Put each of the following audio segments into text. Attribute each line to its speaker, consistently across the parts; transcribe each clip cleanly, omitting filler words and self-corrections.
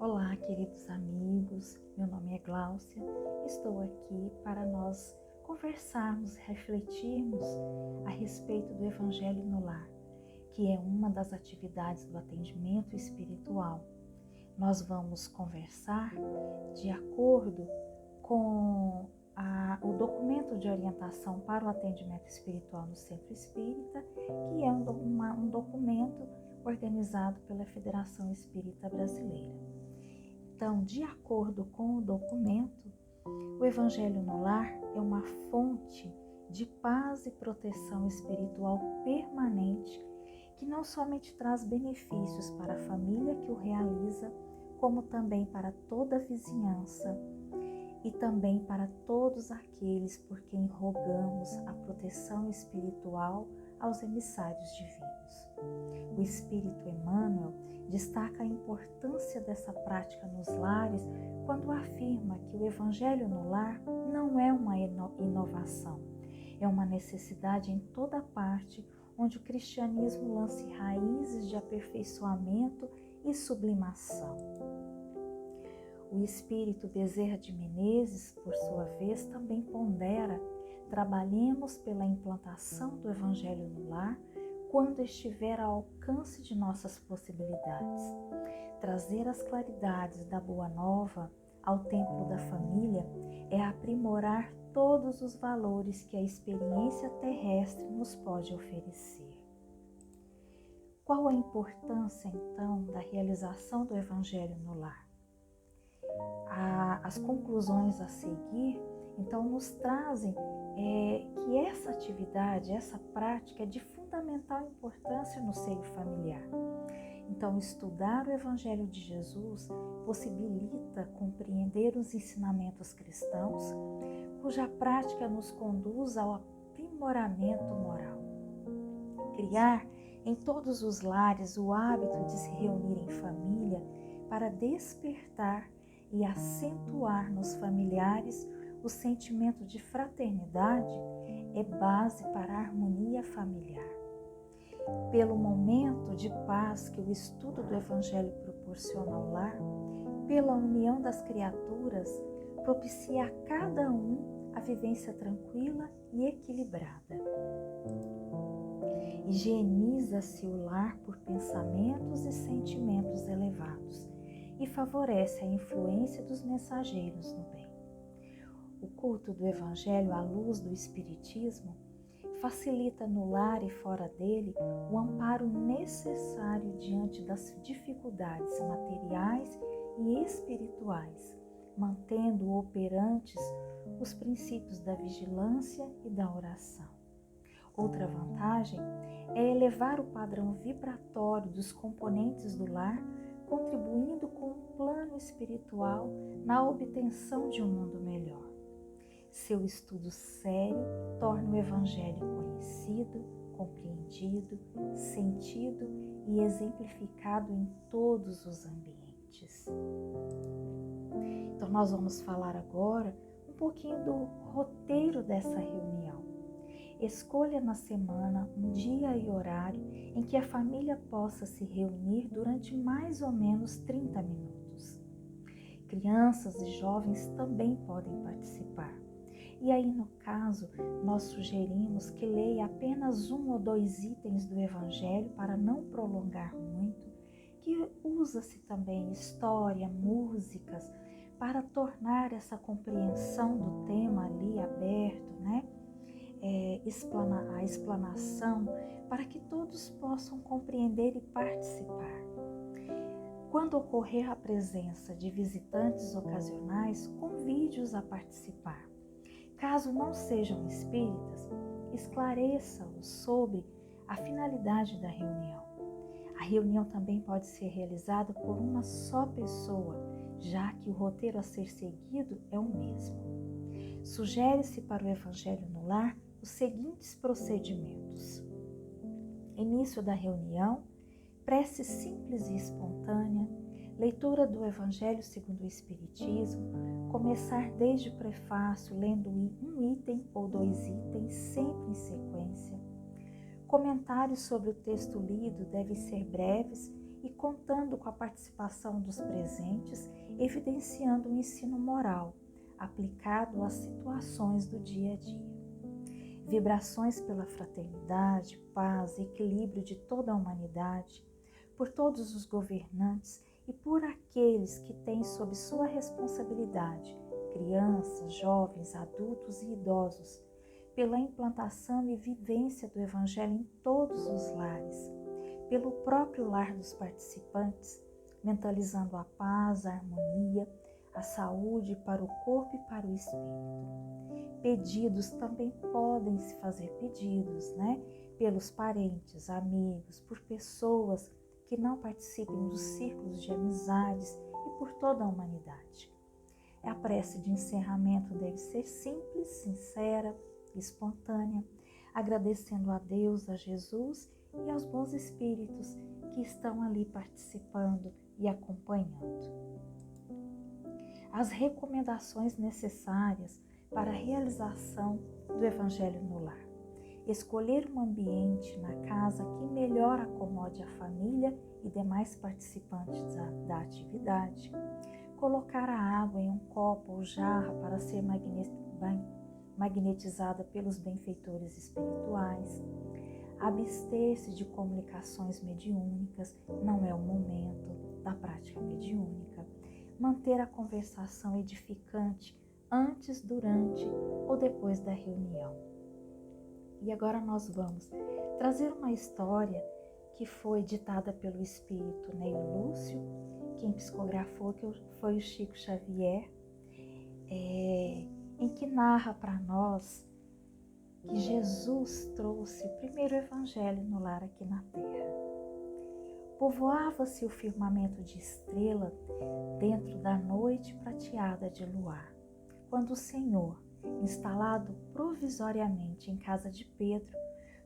Speaker 1: Olá, queridos amigos, meu nome é Gláucia, estou aqui para nós conversarmos, refletirmos a respeito do Evangelho no Lar, que é uma das atividades do atendimento espiritual. Nós vamos conversar de acordo com o documento de orientação para o atendimento espiritual no Centro Espírita, que é um documento organizado pela Federação Espírita Brasileira. Então, de acordo com o documento, o Evangelho no Lar é uma fonte de paz e proteção espiritual permanente que não somente traz benefícios para a família que o realiza, como também para toda a vizinhança e também para todos aqueles por quem rogamos a proteção espiritual aos emissários divinos. O Espírito Emmanuel destaca a importância dessa prática nos lares quando afirma que o Evangelho no lar não é uma inovação, é uma necessidade em toda parte onde o cristianismo lance raízes de aperfeiçoamento e sublimação. O espírito Bezerra de Menezes, por sua vez, também pondera: trabalhemos pela implantação do Evangelho no lar quando estiver ao alcance de nossas possibilidades. Trazer as claridades da Boa Nova ao templo da família é aprimorar todos os valores que a experiência terrestre nos pode oferecer. Qual a importância, então, da realização do Evangelho no lar? As conclusões a seguir, então, nos trazem que essa atividade, essa prática é de fundamental importância no seio familiar. Então, estudar o Evangelho de Jesus possibilita compreender os ensinamentos cristãos, cuja prática nos conduz ao aprimoramento moral. Criar em todos os lares o hábito de se reunir em família para despertar e acentuar nos familiares o sentimento de fraternidade é base para a harmonia familiar. Pelo momento de paz que o estudo do Evangelho proporciona ao lar, pela união das criaturas, propicia a cada um a vivência tranquila e equilibrada. Higieniza-se o lar por pensamentos e sentimentos elevados e favorece a influência dos mensageiros no bem. O culto do Evangelho à luz do Espiritismo facilita no lar e fora dele o amparo necessário diante das dificuldades materiais e espirituais, mantendo operantes os princípios da vigilância e da oração. Outra vantagem é elevar o padrão vibratório dos componentes do lar, contribuindo com um plano espiritual na obtenção de um mundo melhor. Seu estudo sério torna o Evangelho conhecido, compreendido, sentido e exemplificado em todos os ambientes. Então, nós vamos falar agora um pouquinho do roteiro dessa reunião. Escolha na semana um dia e horário em que a família possa se reunir durante mais ou menos 30 minutos. Crianças e jovens também podem participar. E aí, no caso, nós sugerimos que leia apenas 1 ou 2 itens do Evangelho para não prolongar muito, que usa-se também história, músicas, para tornar essa compreensão do tema ali aberto, né? A explanação, para que todos possam compreender e participar. Quando ocorrer a presença de visitantes ocasionais, convide-os a participar. Caso não sejam espíritas, esclareça-os sobre a finalidade da reunião. A reunião também pode ser realizada por uma só pessoa, já que o roteiro a ser seguido é o mesmo. Sugere-se para o Evangelho no lar os seguintes procedimentos: início da reunião, prece simples e espontânea, leitura do Evangelho segundo o Espiritismo, começar desde o prefácio lendo um item ou 2 itens, sempre em sequência. Comentários sobre o texto lido devem ser breves e contando com a participação dos presentes, evidenciando o ensino moral aplicado às situações do dia a dia. Vibrações pela fraternidade, paz e equilíbrio de toda a humanidade, por todos os governantes e por aqueles que têm sob sua responsabilidade crianças, jovens, adultos e idosos, pela implantação e vivência do Evangelho em todos os lares, pelo próprio lar dos participantes, mentalizando a paz, a harmonia, a saúde para o corpo e para o espírito. Pedidos também podem se fazer pedidos, pelos parentes, amigos, por pessoas que não participem dos círculos de amizades e por toda a humanidade. A prece de encerramento deve ser simples, sincera, espontânea, agradecendo a Deus, a Jesus e aos bons espíritos que estão ali participando e acompanhando. As recomendações necessárias para a realização do Evangelho no lar. Escolher um ambiente na casa que melhor acomode a família e demais participantes da atividade. Colocar a água em um copo ou jarra para ser magnetizada pelos benfeitores espirituais. Abster-se de comunicações mediúnicas, não é o momento da prática mediúnica. Manter a conversação edificante antes, durante ou depois da reunião. E agora nós vamos trazer uma história que foi ditada pelo espírito Neio Lúcio. Quem psicografou foi o Chico Xavier, em que narra para nós que Jesus trouxe o primeiro evangelho no lar aqui na terra. Povoava-se o firmamento de estrela dentro da noite prateada de luar, quando o Senhor, instalado provisoriamente em casa de Pedro,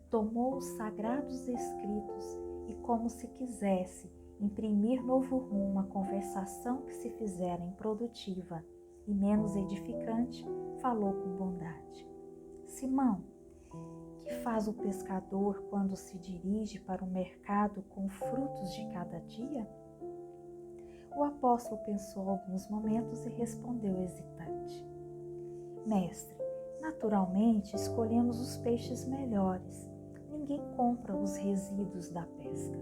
Speaker 1: tomou os sagrados escritos e, como se quisesse imprimir novo rumo à conversação que se fizera improdutiva e menos edificante, falou com bondade. Simão, que faz o pescador quando se dirige para o mercado com frutos de cada dia? O apóstolo pensou alguns momentos e respondeu hesitante. Mestre, naturalmente escolhemos os peixes melhores. Ninguém compra os resíduos da pesca.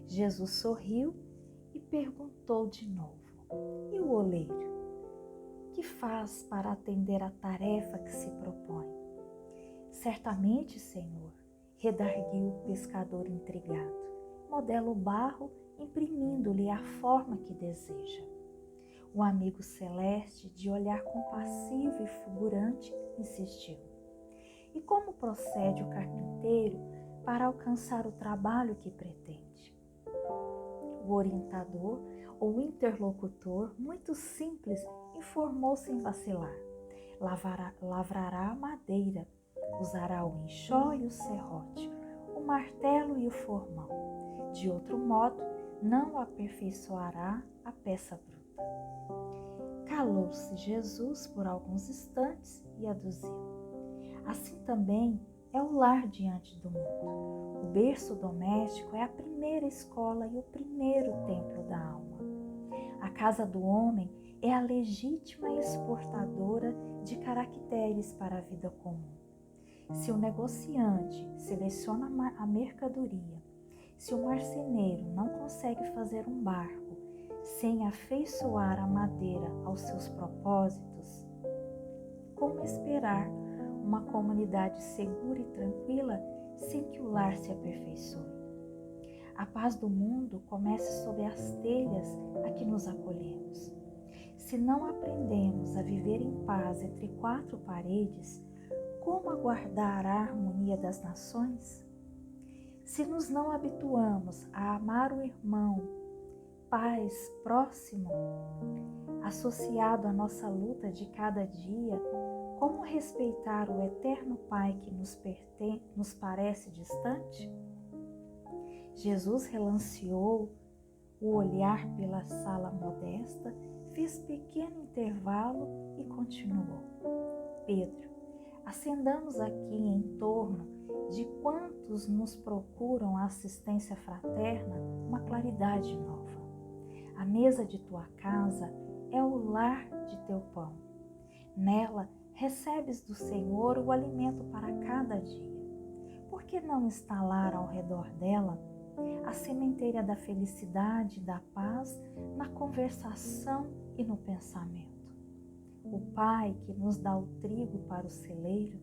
Speaker 1: Jesus sorriu e perguntou de novo. E o oleiro? Que faz para atender à tarefa que se propõe? Certamente, Senhor, redarguiu o pescador intrigado. Modela o barro, imprimindo-lhe a forma que deseja. O amigo celeste, de olhar compassivo e fulgurante, insistiu. E como procede o carpinteiro para alcançar o trabalho que pretende? O orientador ou interlocutor, muito simples, informou sem vacilar. Lavrará a madeira, usará o enxó e o serrote, o martelo e o formão. De outro modo, não aperfeiçoará a peça bruta. Calou-se Jesus por alguns instantes e aduziu. Assim também é o lar diante do mundo. O berço doméstico é a primeira escola e o primeiro templo da alma. A casa do homem é a legítima exportadora de caracteres para a vida comum. Se o negociante seleciona a mercadoria, se o marceneiro não consegue fazer um barco sem afeiçoar a madeira aos seus propósitos, como esperar uma comunidade segura e tranquila sem que o lar se aperfeiçoe? A paz do mundo começa sob as telhas a que nos acolhemos. Se não aprendemos a viver em paz entre quatro paredes, como aguardar a harmonia das nações? Se nos não habituamos a amar o irmão, paz próximo, associado à nossa luta de cada dia, como respeitar o eterno Pai que nos parece distante? Jesus relanceou o olhar pela sala modesta, fez pequeno intervalo e continuou. Pedro, acendamos aqui em torno de quantos nos procuram a assistência fraterna, uma claridade nova. A mesa de tua casa é o lar de teu pão. Nela recebes do Senhor o alimento para cada dia. Por que não instalar ao redor dela a sementeira da felicidade e da paz na conversação e no pensamento? O Pai que nos dá o trigo para o celeiro,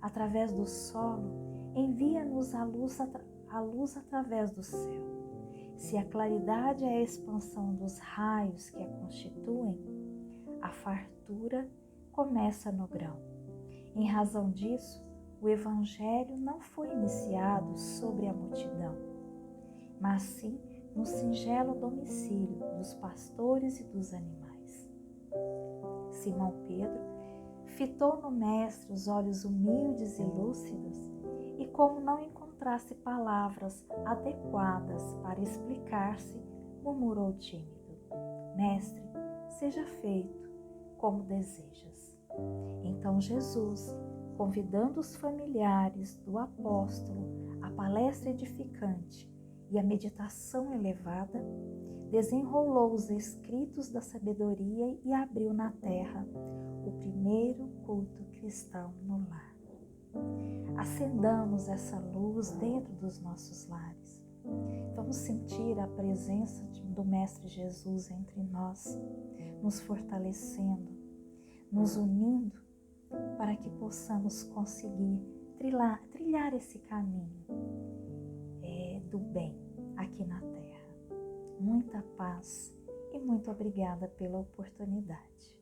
Speaker 1: através do solo, envia-nos a luz através do céu. Se a claridade é a expansão dos raios que a constituem, a fartura começa no grão. Em razão disso, o Evangelho não foi iniciado sobre a multidão, mas sim no singelo domicílio dos pastores e dos animais. Simão Pedro fitou no Mestre os olhos humildes e lúcidos e, como não encontrasse palavras adequadas para explicar-se, murmurou tímido: Mestre, seja feito como desejas. Então Jesus, convidando os familiares do apóstolo à palestra edificante e à meditação elevada, desenrolou os escritos da sabedoria e abriu na terra o primeiro culto cristão no lar. Acendamos essa luz dentro dos nossos lares. Vamos sentir a presença do Mestre Jesus entre nós, nos fortalecendo, nos unindo para que possamos conseguir trilhar esse caminho do bem aqui na Terra. Muita paz e muito obrigada pela oportunidade.